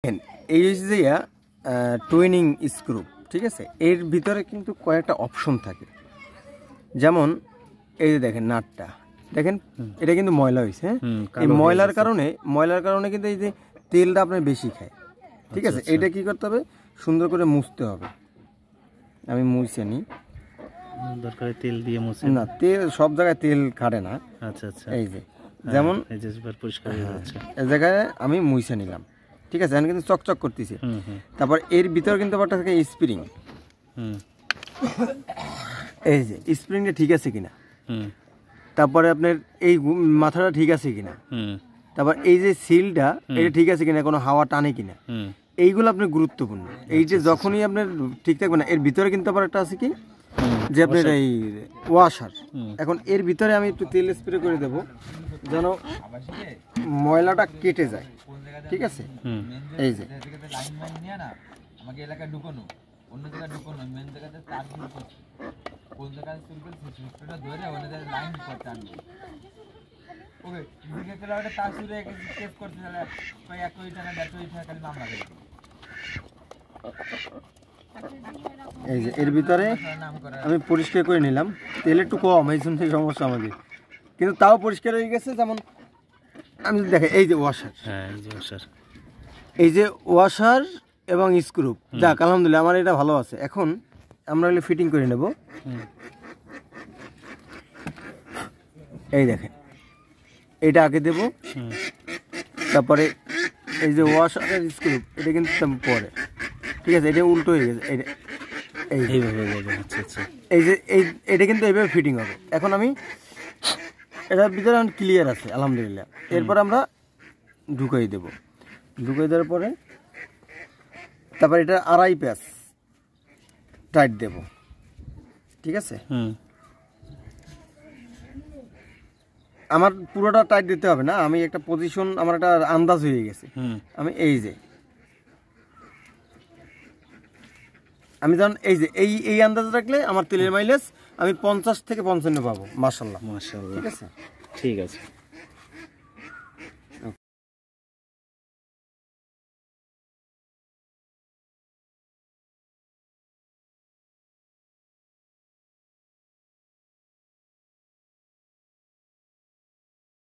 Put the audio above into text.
এই যে twinning screw, ঠিক আছে, এর ভিতরে কিন্তু কয়েকটা অপশন থাকে। যেমন এই যে দেখেন নাটটা দেখেন, এটা কিন্তু ময়লা হয়েছে। এই ময়লার কারণে কিন্তু এই যে তেলটা আপনার বেশি খায়, ঠিক আছে। এইটা কি করতে হবে, সুন্দর করে মুছতে হবে। আমি মুছে নিই, দরকার তেল দিয়ে মুছে না, তেল সব জায়গায় তেল খাটে না। আচ্ছা আচ্ছা, এই যে যেমন এই যে পরিষ্কার হয়ে যাচ্ছে, এই জায়গায় আমি মুছে নিলাম, ঠিক আছে। এখন কিন্তু চকচক করতেছে। তারপর এর ভিতরে কিন্তু একটা থাকে স্প্রিং। এই যে স্প্রিংটা ঠিক আছে কিনা, তারপরে আপনার এই মাথাটা ঠিক আছে কিনা, তারপর এই যে সিলটা এটা ঠিক আছে কিনা, কোনো হাওয়া টানে কিনা, এইগুলো আপনার গুরুত্বপূর্ণ। এই যে যখনই আপনার ঠিক থাকবে না, এর ভিতরে কিন্তু আবার একটা আছে কি যে আপনার এই ওয়াশার। এখন এর ভিতরে আমি একটু তেল স্প্রে করে দেবো যেন ময়লাটা কেটে যায়, ঠিক আছে। এই যে আমাকে এলাকায় ঢুকানো, অন্য জায়গায় ঢুকানো, মেন জায়গাতে তার কোন জায়গায় চুলকে সুটটা ধরে ওখানে লাইন করতে আনবে। ওকে দিকে চলে ওটা তার সুরে কেস করতে চলে কই 1 কোটি টাকা 1.5 কোটি টাকা খালি মামলা করে। এই যে এর ভিতরে আমি পরিষ্কার করে নিলাম, তেল একটু কম, এই জন্য সমস্যা আমাদের, কিন্তু তাও পরিষ্কার হয়ে গেছে। যেমন আমি দেখে এই যে ওয়াশার, এই যে ওয়াশার এবং স্ক্রু, যাক আলহামদুলিল্লাহ আমার এটা ভালো আছে। এখন আমরা এগুলো ফিটিং করে নেব। এই দেখেন এটা আগে দেব, তারপরে এই যে ওয়াশার আর স্ক্রু এটা কিন্তু পরে, ঠিক আছে। এটা উল্টো হয়ে গেছে, এই যে এটা কিন্তু এইভাবে ফিটিং হবে। এখন আমি এটার ভিতরে ক্লিয়ার আছে আলহামদুলিল্লাহ। এরপর আমরা ঢুকাই দেব, ঢুকাই দেওয়ার পরে তারপর এটা 2.5 প্যাচ টাইট দেব, ঠিক আছে। আমার পুরোটা টাইট দিতে হবে না, আমি একটা পজিশন, আমার একটা আন্দাজ হয়ে গেছে। আমি এই যে আমি যখন এই আন্দাজ রাখলে আমার তেলের মাইলেজ আমি 50 থেকে 55 পাবো। মাশাআল্লাহ, মাশাআল্লাহ, ঠিক আছে, ঠিক আছে।